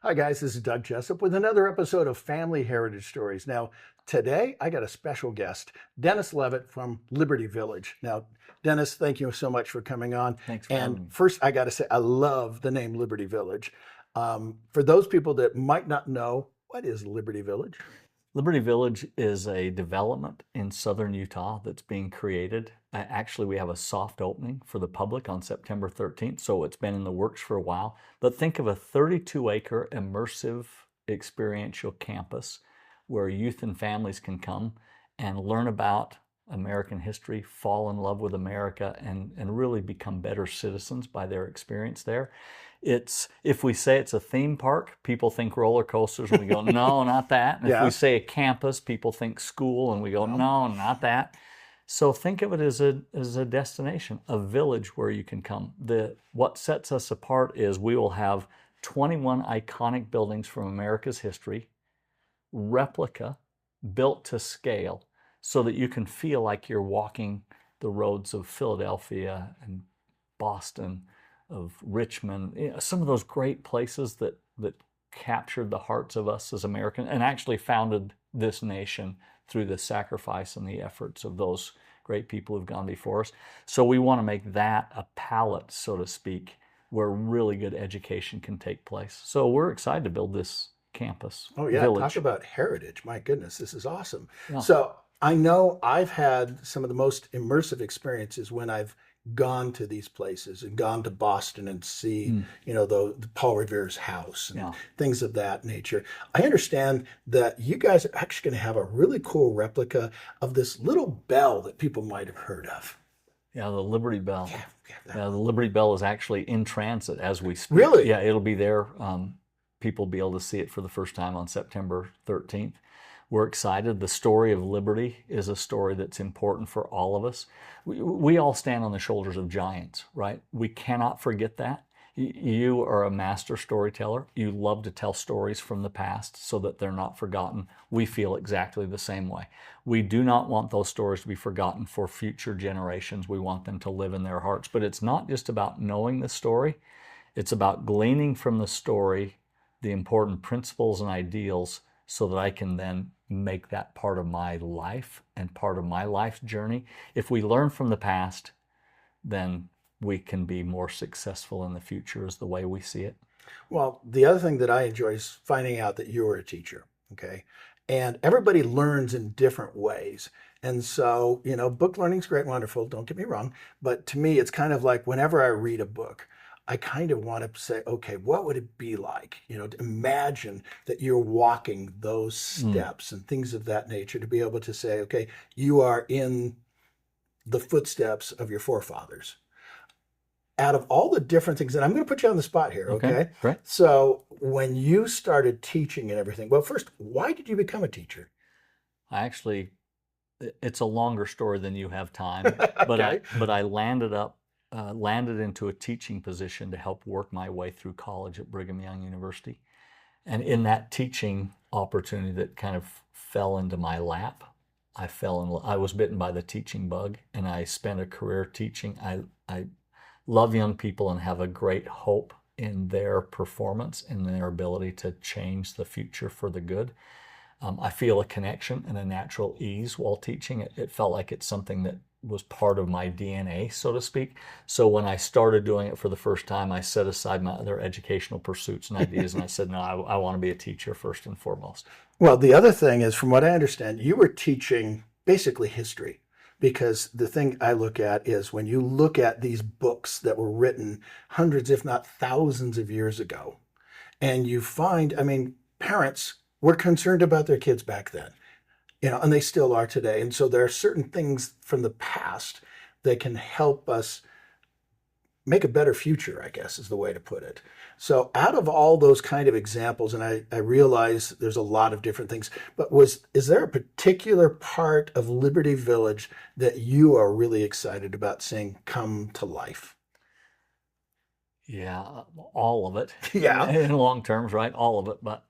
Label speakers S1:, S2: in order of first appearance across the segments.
S1: Hi, guys. This is Doug Jessup with another episode of Family Heritage Stories. Now, today I got a special guest, Dennis Leavitt from Liberty Village. Now, Dennis, thank you so much for coming on.
S2: Thanks for
S1: And
S2: having me.
S1: first, I got to say, I love the name Liberty Village. For those people that might not know, what is Liberty Village?
S2: Liberty Village is a development in southern Utah that's being created. Actually, we have a soft opening for the public on September 13th, so it's been in the works for a while. But think of a 32-acre immersive experiential campus where youth and families can come and learn about American history, fall in love with America, and really become better citizens by their experience there. If we say it's a theme park, people think roller coasters, and we go, no, not that. And if we say a campus, people think school, and we go, no, not that. So think of it as a destination, a village where you can come. What sets us apart is we will have 21 iconic buildings from America's history, replica, built to scale, so that you can feel like you're walking the roads of Philadelphia and Boston, of Richmond, some of those great places that captured the hearts of us as Americans and actually founded this nation through the sacrifice and the efforts of those great people who've gone before us. So we want to make that a palette, so to speak, where really good education can take place. So we're excited to build this campus.
S1: Oh, yeah.
S2: Village.
S1: Talk about heritage. My goodness, this is awesome.
S2: Yeah.
S1: So I know I've had some of the most immersive experiences when I've gone to these places and gone to Boston and see, the Paul Revere's house and things of that nature. I understand that you guys are actually going to have a really cool replica of this little bell that people might have heard of.
S2: Yeah, the Liberty Bell. Yeah, the Liberty Bell is actually in transit as we speak.
S1: Really?
S2: Yeah, it'll be there. People will be able to see it for the first time on September 13th. We're excited. The story of liberty is a story that's important for all of us. We all stand on the shoulders of giants, right? We cannot forget that. You are a master storyteller. You love to tell stories from the past so that they're not forgotten. We feel exactly the same way. We do not want those stories to be forgotten for future generations. We want them to live in their hearts. But it's not just about knowing the story. It's about gleaning from the story the important principles and ideals so that I can then make that part of my life and part of my life's journey. If we learn from the past, then we can be more successful in the future is the way we see it.
S1: Well, the other thing that I enjoy is finding out that you're a teacher, okay? And everybody learns in different ways. And so, book learning's great and wonderful, don't get me wrong. But to me, it's kind of like whenever I read a book, I kind of want to say, okay, what would it be like? To imagine that you're walking those steps and things of that nature to be able to say, okay, you are in the footsteps of your forefathers. Out of all the different things, and I'm going to put you on the spot here, okay?
S2: Great.
S1: So when you started teaching and everything, well, first, why did you become a teacher?
S2: It's a longer story than you have time,
S1: Okay.
S2: but I landed into a teaching position to help work my way through college at Brigham Young University. And in that teaching opportunity that kind of fell into my lap, I was bitten by the teaching bug, and I spent a career teaching. I love young people and have a great hope in their performance and their ability to change the future for the good. I feel a connection and a natural ease while teaching. It felt like it's something that was part of my DNA, so to speak. So when I started doing it for the first time, I set aside my other educational pursuits and ideas, and I said, no, I want to be a teacher first and foremost.
S1: Well, the other thing is, from what I understand, you were teaching basically history, because the thing I look at is when you look at these books that were written hundreds, if not thousands of years ago, and you find, parents were concerned about their kids back then. And they still are today. And so there are certain things from the past that can help us make a better future, I guess is the way to put it. So out of all those kind of examples, and I realize there's a lot of different things, but is there a particular part of Liberty Village that you are really excited about seeing come to life?
S2: Yeah, all of it.
S1: Yeah.
S2: In long terms, right? All of it. But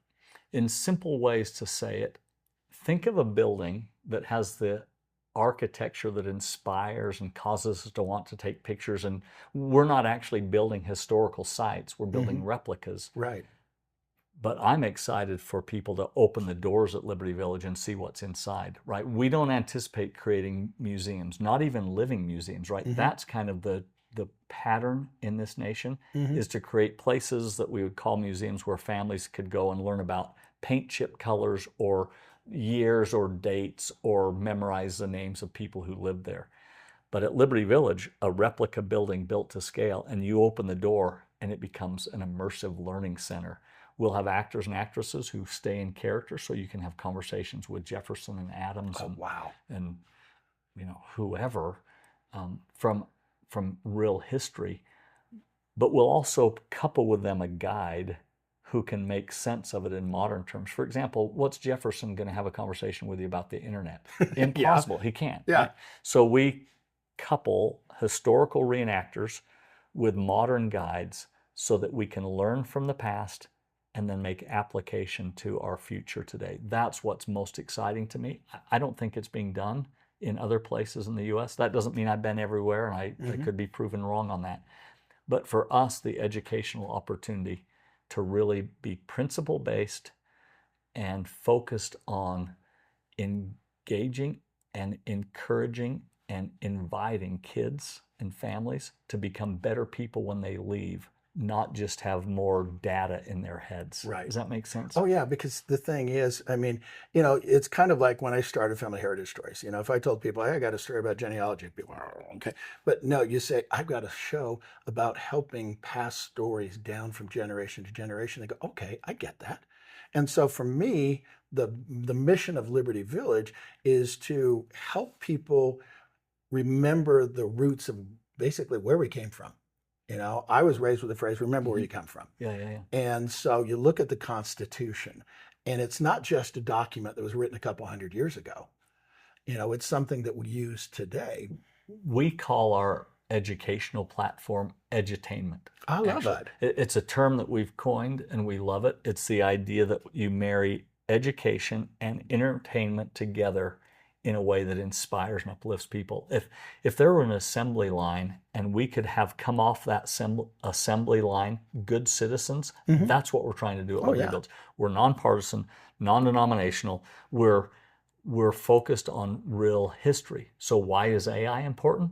S2: in simple ways to say it, think of a building that has the architecture that inspires and causes us to want to take pictures. And we're not actually building historical sites, we're building replicas.
S1: Right.
S2: but I'm excited for people to open the doors at Liberty Village and see what's inside, right? We don't anticipate creating museums, not even living museums, right?
S1: Mm-hmm.
S2: That's kind of the pattern in this nation,
S1: Mm-hmm.
S2: is to create places that we would call museums where families could go and learn about paint chip colors or years or dates or memorize the names of people who lived there. But at Liberty Village, a replica building built to scale, and you open the door and it becomes an immersive learning center. We'll have actors and actresses who stay in character, so you can have conversations with Jefferson and Adams
S1: Oh, wow.
S2: and whoever, from real history. But we'll also couple with them a guide who can make sense of it in modern terms. For example, what's Jefferson going to have a conversation with you about the internet?
S1: Yeah.
S2: Impossible. He can't.
S1: Yeah.
S2: Right? So we couple historical reenactors with modern guides so that we can learn from the past and then make application to our future today. That's what's most exciting to me. I don't think it's being done in other places in the US. That doesn't mean I've been everywhere, and I could be proven wrong on that. But for us, the educational opportunity to really be principle-based and focused on engaging and encouraging and inviting kids and families to become better people when they leave, not just have more data in their heads.
S1: Right.
S2: Does that make sense?
S1: Oh, yeah, because the thing is, I mean, it's kind of like when I started Family Heritage Stories. If I told people, hey, I got a story about genealogy, people are, okay. But no, you say, I've got a show about helping pass stories down from generation to generation. They go, okay, I get that. And so for me, the mission of Liberty Village is to help people remember the roots of basically where we came from. I was raised with the phrase, remember where you come from.
S2: Yeah.
S1: And so you look at the Constitution, and it's not just a document that was written a couple hundred years ago. It's something that we use today.
S2: We call our educational platform edutainment.
S1: I love that.
S2: It's a term that we've coined and we love it. It's the idea that you marry education and entertainment together in a way that inspires and uplifts people. If there were an assembly line and we could have come off that assembly line good citizens, that's what we're trying to do at Liberty Village. We're nonpartisan, non-denominational. We're focused on real history. So why is AI important?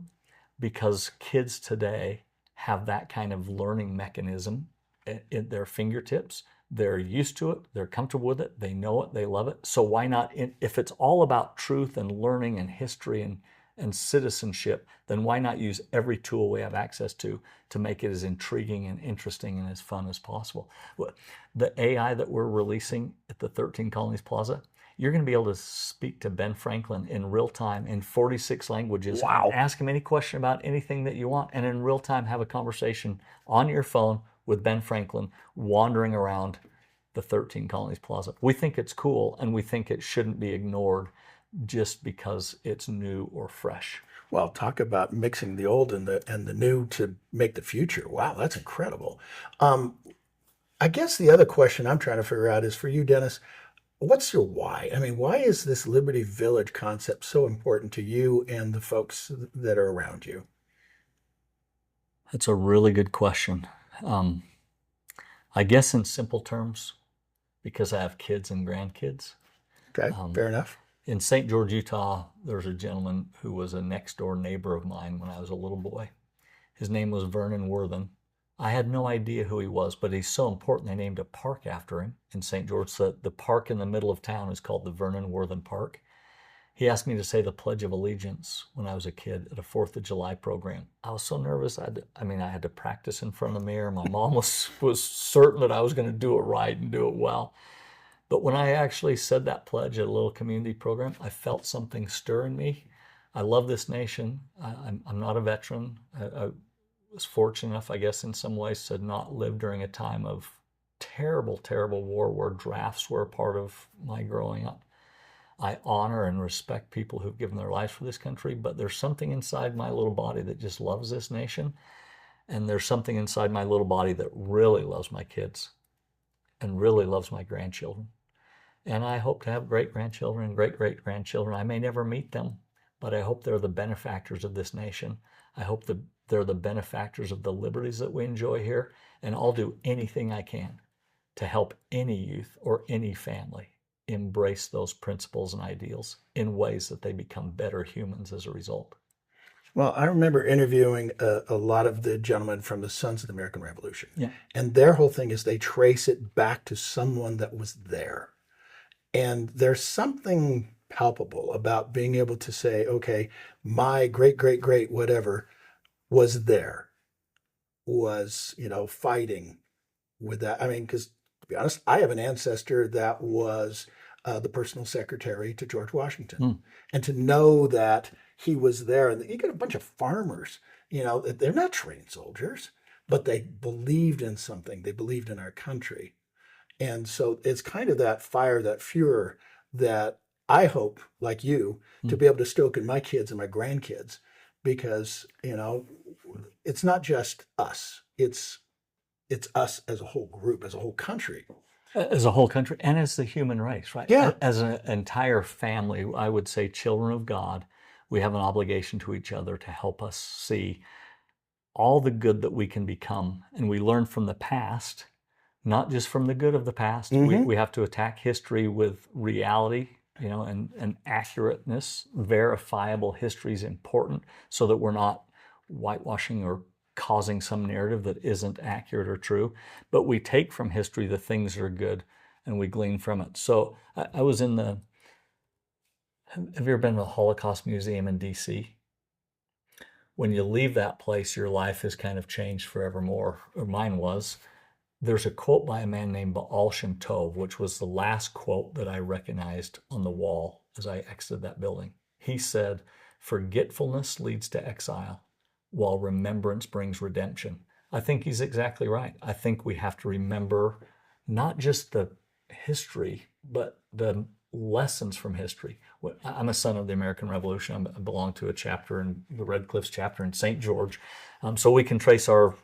S2: Because kids today have that kind of learning mechanism at their fingertips. They're used to it, they're comfortable with it, they know it, they love it. So why not, if it's all about truth and learning and history and citizenship, then why not use every tool we have access to make it as intriguing and interesting and as fun as possible? The AI that we're releasing at the 13 Colonies Plaza, you're going to be able to speak to Ben Franklin in real time in 46 languages.
S1: Wow.
S2: And ask him any question about anything that you want, and in real time have a conversation on your phone with Ben Franklin wandering around the 13 Colonies Plaza. We think it's cool, and we think it shouldn't be ignored just because it's new or fresh.
S1: Well, talk about mixing the old and the new to make the future. Wow, that's incredible. I guess the other question I'm trying to figure out is for you, Dennis, what's your why? I mean, why is this Liberty Village concept so important to you and the folks that are around you?
S2: That's a really good question. I guess in simple terms, because I have kids and grandkids.
S1: Okay, fair enough.
S2: In St. George, Utah, there's a gentleman who was a next door neighbor of mine when I was a little boy. His name was Vernon Worthen. I had no idea who he was, but he's so important they named a park after him in St. George. The park in the middle of town is called the Vernon Worthen Park. He asked me to say the Pledge of Allegiance when I was a kid at a 4th of July program. I was so nervous. I had to practice in front of the mirror. My mom was certain that I was going to do it right and do it well. But when I actually said that pledge at a little community program, I felt something stir in me. I love this nation. I'm not a veteran. I was fortunate enough, I guess, in some ways, to not live during a time of terrible, terrible war where drafts were a part of my growing up. I honor and respect people who've given their lives for this country, but there's something inside my little body that just loves this nation. And there's something inside my little body that really loves my kids and really loves my grandchildren. And I hope to have great-grandchildren and great-great-grandchildren. I may never meet them, but I hope they're the benefactors of this nation. I hope that they're the benefactors of the liberties that we enjoy here. And I'll do anything I can to help any youth or any family embrace those principles and ideals in ways that they become better humans as a result.
S1: Well, I remember interviewing a lot of the gentlemen from the Sons of the American Revolution,
S2: Yeah.
S1: and their whole thing is they trace it back to someone that was there. And there's something palpable about being able to say, okay, my great, great, great, whatever was there, was, fighting with that. I mean, because to be honest, I have an ancestor that was the personal secretary to George Washington.
S2: Mm.
S1: And to know that he was there, and you get a bunch of farmers, they're not trained soldiers, but they believed in something. They believed in our country. And so it's kind of that fire, that furor that I hope, like you, to be able to stoke in my kids and my grandkids, because, it's not just us. It's us as a whole group, as a whole country.
S2: As a whole country and as the human race, right?
S1: Yeah.
S2: As an entire family, I would say children of God, we have an obligation to each other to help us see all the good that we can become. And we learn from the past, not just from the good of the past. We have to attack history with reality, and accurateness. Verifiable history is important so that we're not whitewashing or causing some narrative that isn't accurate or true. But we take from history the things that are good and we glean from it. So I was in have you ever been to the Holocaust Museum in DC? When you leave that place, your life is kind of changed forevermore, or mine was. There's a quote by a man named Baal Shem Tov, which was the last quote that I recognized on the wall as I exited that building. He said, "Forgetfulness leads to exile, while remembrance brings redemption." I think he's exactly right. I think we have to remember not just the history, but the lessons from history. I'm a son of the American Revolution. I belong to a chapter in the Red Cliffs chapter in St. George. So we can trace our,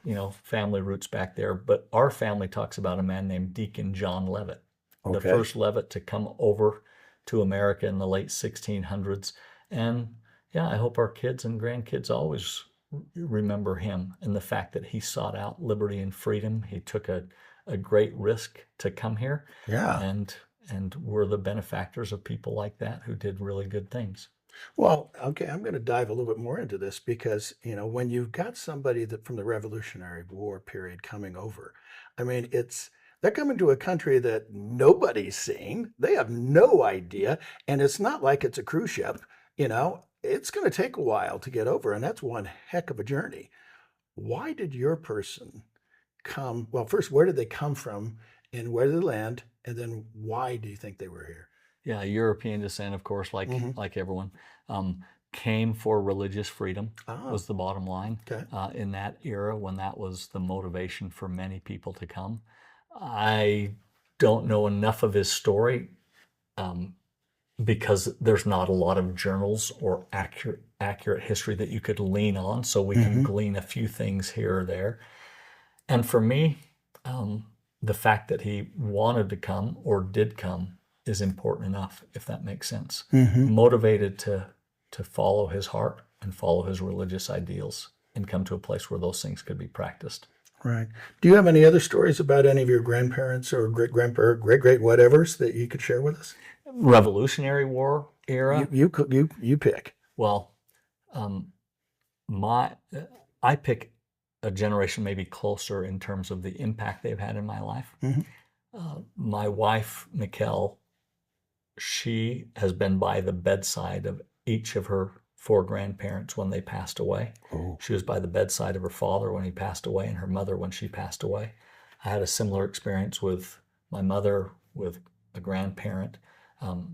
S2: family roots back there. But our family talks about a man named Deacon John Leavitt, the first Leavitt to come over to America in the late 1600s. And yeah, I hope our kids and grandkids always remember him and the fact that he sought out liberty and freedom. He took a great risk to come here.
S1: Yeah.
S2: And we're the benefactors of people like that who did really good things.
S1: Well, okay, I'm going to dive a little bit more into this because, when you've got somebody that from the Revolutionary War period coming over, I mean, they're coming to a country that nobody's seen. They have no idea. And it's not like it's a cruise ship, it's going to take a while to get over. And that's one heck of a journey. Why did your person come? Well, first, where did they come from and where did they land? And then why do you think they were here?
S2: Yeah, European descent, of course, like everyone. Came for religious freedom was the bottom line.
S1: Okay.
S2: In that era when that was the motivation for many people to come. I don't know enough of his story because there's not a lot of journals or accurate history that you could lean on, so we can glean a few things here or there. And for me, the fact that he wanted to come or did come is important enough, if that makes sense. Motivated to follow his heart and follow his religious ideals and come to a place where those things could be practiced.
S1: Right. Do you have any other stories about any of your grandparents or great-grandparents, great whatevers that you could share with us?
S2: Revolutionary War era?
S1: You pick.
S2: Well, I pick a generation maybe closer in terms of the impact they've had in my life. My wife, Mikkel, she has been by the bedside of each of her 4 grandparents when they passed away.
S1: Oh.
S2: She was by the bedside of her father when he passed away and her mother when she passed away. I had a similar experience with my mother, with a grandparent.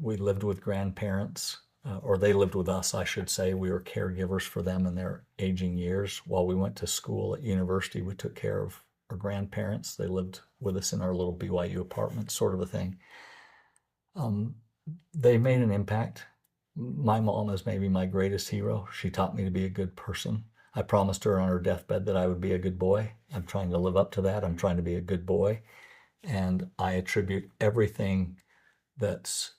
S2: We lived with grandparents, or they lived with us, I should say. We were caregivers for them in their aging years. While we went to school at university, we took care of our grandparents. They lived with us in our little BYU apartment, sort of a thing. They made an impact. My mom is maybe my greatest hero. She taught me to be a good person. I promised her on her deathbed that I would be a good boy. I'm trying to live up to that. I'm trying to be a good boy. And I attribute everything that's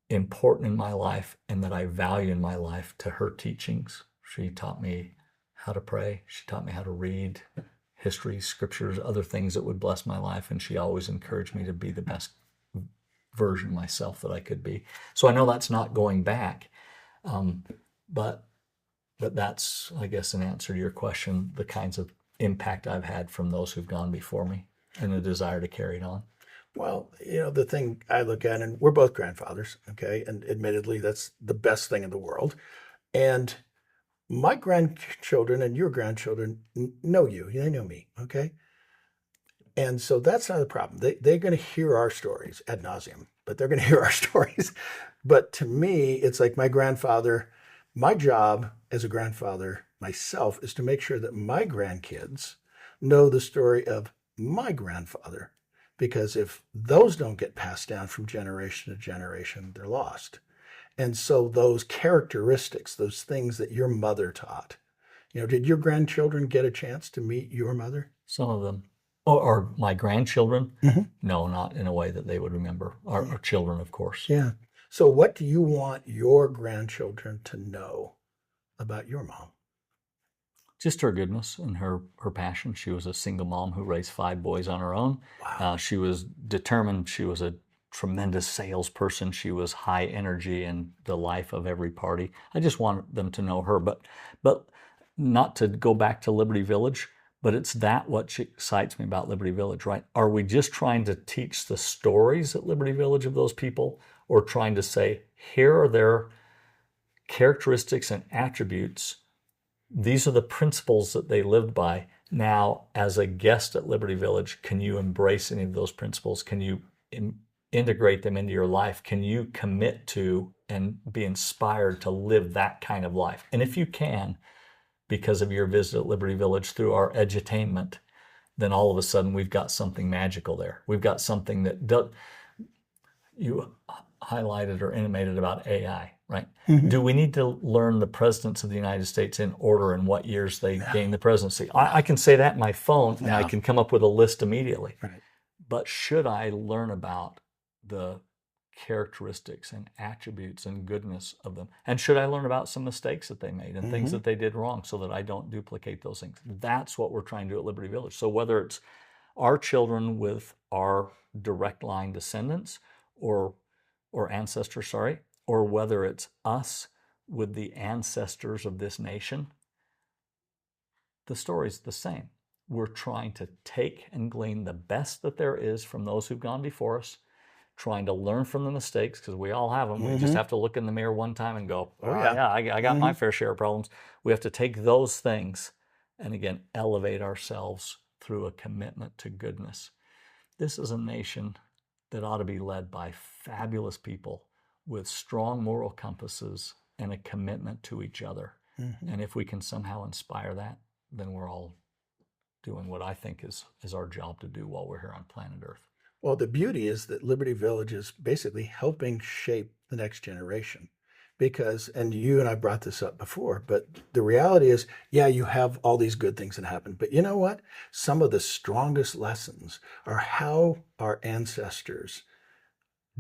S2: important in my life and that I value in my life to her teachings. She taught me how to pray. She taught me how to read, history, scriptures, other things that would bless my life. And she always encouraged me to be the best version of myself that I could be. So I know that's not going back. But that's, I guess, an answer to your question, the kinds of impact I've had from those who've gone before me and the desire to carry it on.
S1: Well, the thing I look at, and we're both grandfathers, okay, and admittedly, that's the best thing in the world. And my grandchildren and your grandchildren know you. They know me, okay? And so that's not the problem. They're going to hear our stories ad nauseum, but they're going to hear our stories. But to me, it's like my grandfather, my job as a grandfather myself is to make sure that my grandkids know the story of my grandfather. Because if those don't get passed down from generation to generation, they're lost. And so those characteristics, those things that your mother taught, did your grandchildren get a chance to meet your mother?
S2: Some of them, or my grandchildren,
S1: Mm-hmm.
S2: no, not in a way that they would remember. Our children, of course.
S1: Yeah. So what do you want your grandchildren to know about your mom?
S2: Just her goodness and her passion. She was a single mom who raised 5 boys on her own.
S1: Wow.
S2: She was determined. She was a tremendous salesperson. She was high energy in the life of every party. I just want them to know her, but not to go back to Liberty Village, but it's what excites me about Liberty Village, right? Are we just trying to teach the stories at Liberty Village of those people, or trying to say, here are their characteristics and attributes, these are the principles that they lived by. Now, as a guest at Liberty Village, can you embrace any of those principles? Can you integrate them into your life? Can you commit to and be inspired to live that kind of life? And if you can, because of your visit at Liberty Village through our edutainment, then all of a sudden we've got something magical there. We've got something that you highlighted or intimated about AI, right?
S1: Mm-hmm.
S2: Do we need to learn the presidents of the United States in order and what years they gained the presidency? I can say that in my phone and I can come up with a list immediately.
S1: Right.
S2: But should I learn about the characteristics and attributes and goodness of them? And should I learn about some mistakes that they made and things that they did wrong so that I don't duplicate those things? That's what we're trying to do at Liberty Village. So whether it's our children with our direct line descendants or ancestors, or whether it's us with the ancestors of this nation, the story's the same. We're trying to take and glean the best that there is from those who've gone before us, trying to learn from the mistakes, because we all have them. We just have to look in the mirror one time and go, I got my fair share of problems. We have to take those things and, again, elevate ourselves through a commitment to goodness. This is a nation that ought to be led by fabulous people with strong moral compasses and a commitment to each other. Mm-hmm. And if we can somehow inspire that, then we're all doing what I think is our job to do while we're here on planet Earth.
S1: Well, the beauty is that Liberty Village is basically helping shape the next generation. Because, and you and I brought this up before, but the reality is, you have all these good things that happen. But you know what? Some of the strongest lessons are how our ancestors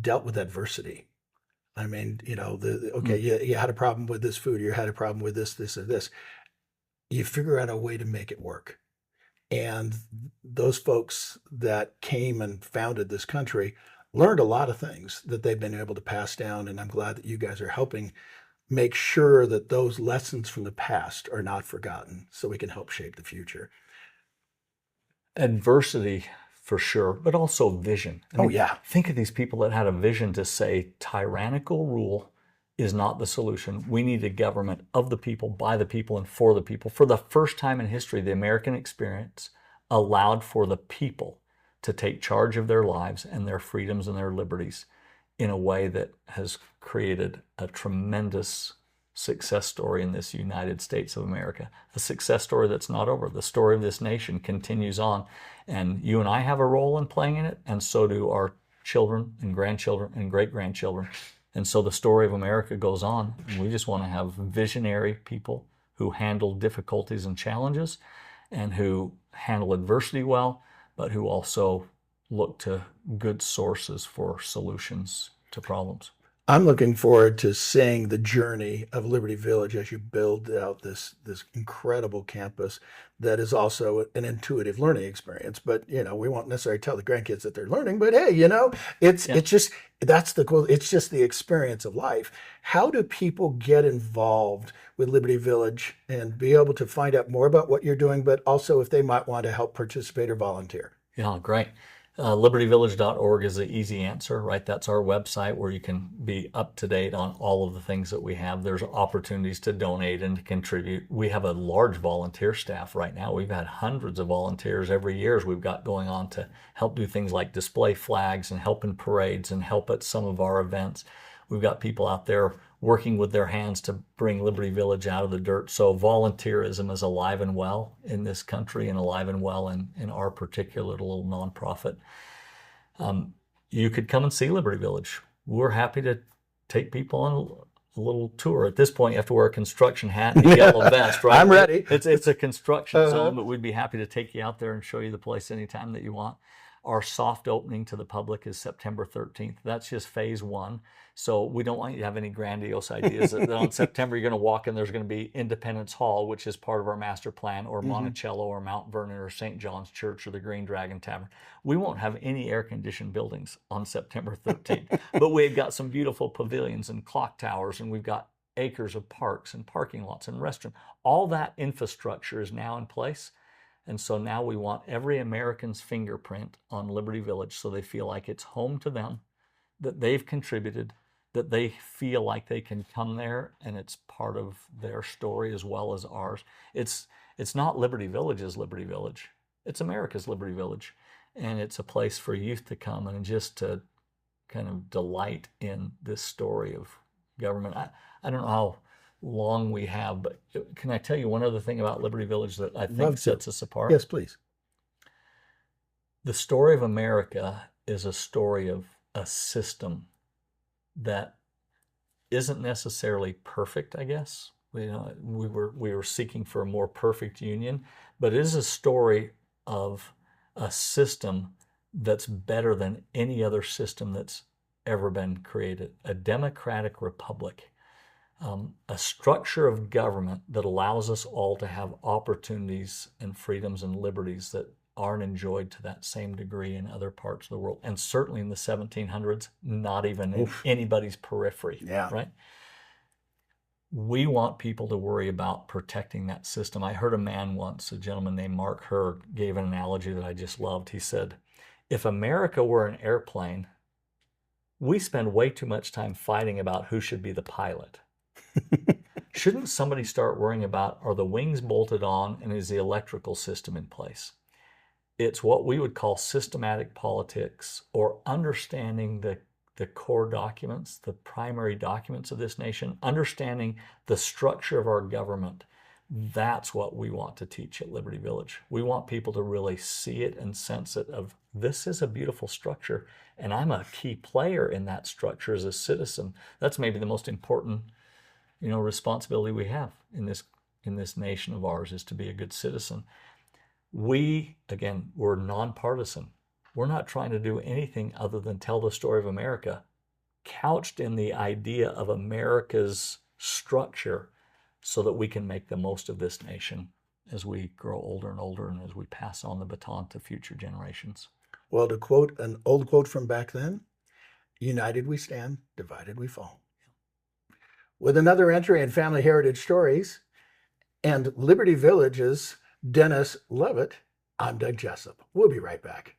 S1: dealt with adversity. I mean, you had a problem with this food, you had a problem with this, or this. You figure out a way to make it work. And those folks that came and founded this country learned a lot of things that they've been able to pass down. And I'm glad that you guys are helping make sure that those lessons from the past are not forgotten so we can help shape the future.
S2: Adversity, for sure, but also vision. Think of these people that had a vision to say tyrannical rule is not the solution. We need a government of the people, by the people, and for the people. For the first time in history, the American experience allowed for the people to take charge of their lives and their freedoms and their liberties in a way that has created a tremendous success story in this United States of America. A success story that's not over. The story of this nation continues on. And you and I have a role in playing in it, and so do our children and grandchildren and great-grandchildren. And so the story of America goes on. And we just want to have visionary people who handle difficulties and challenges and who handle adversity well, but who also look to good sources for solutions to problems.
S1: I'm looking forward to seeing the journey of Liberty Village as you build out this incredible campus that is also an intuitive learning experience. But we won't necessarily tell the grandkids that they're learning. But hey,
S2: Yeah.
S1: it's just that's the cool. It's just the experience of life. How do people get involved with Liberty Village and be able to find out more about what you're doing, but also if they might want to help participate or volunteer?
S2: Yeah, great. LibertyVillage.org is the easy answer, right? That's our website where you can be up to date on all of the things that we have. There's opportunities to donate and to contribute. We have a large volunteer staff right now. We've had hundreds of volunteers every year as we've got going on to help do things like display flags and help in parades and help at some of our events. We've got people out there working with their hands to bring Liberty Village out of the dirt. So volunteerism is alive and well in this country and alive and well in our particular little nonprofit. You could come and see Liberty Village. We're happy to take people on a little tour. At this point, you have to wear a construction hat and a yellow vest, right?
S1: I'm ready.
S2: It's a construction zone, but we'd be happy to take you out there and show you the place anytime that you want. Our soft opening to the public is September 13th. That's just phase one. So we don't want you to have any grandiose ideas that on September you're going to walk in, there's going to be Independence Hall, which is part of our master plan, or Monticello or Mount Vernon or St. John's Church or the Green Dragon Tavern. We won't have any air-conditioned buildings on September 13th, but we've got some beautiful pavilions and clock towers, and we've got acres of parks and parking lots and restaurants. All that infrastructure is now in place. And so now we want every American's fingerprint on Liberty Village so they feel like it's home to them, that they've contributed, that they feel like they can come there and it's part of their story as well as ours. It's not Liberty Village's Liberty Village. It's America's Liberty Village. And it's a place for youth to come and just to kind of delight in this story of government. I don't know how long we have, but can I tell you one other thing about Liberty Village that I think sets us apart?
S1: Yes, please.
S2: The story of America is a story of a system that isn't necessarily perfect, I guess. We were seeking for a more perfect union, but it is a story of a system that's better than any other system that's ever been created. A democratic republic. A structure of government that allows us all to have opportunities and freedoms and liberties that aren't enjoyed to that same degree in other parts of the world. And certainly in the 1700s, not even in anybody's periphery, right? We want people to worry about protecting that system. I heard a man once, a gentleman named Mark Hurd, gave an analogy that I just loved. He said, if America were an airplane, we spend way too much time fighting about who should be the pilot. Shouldn't somebody start worrying about, are the wings bolted on and is the electrical system in place? It's what we would call systematic politics, or understanding the core documents, the primary documents of this nation, understanding the structure of our government. That's what we want to teach at Liberty Village. We want people to really see it and sense it of, this is a beautiful structure and I'm a key player in that structure as a citizen. That's maybe the most important responsibility we have in this nation of ours, is to be a good citizen. We're nonpartisan. We're not trying to do anything other than tell the story of America, couched in the idea of America's structure, so that we can make the most of this nation as we grow older and older and as we pass on the baton to future generations.
S1: Well, to quote an old quote from back then, united we stand, divided we fall. With another entry in Family Heritage Stories and Liberty Village's Dennis Leavitt, I'm Doug Jessup. We'll be right back.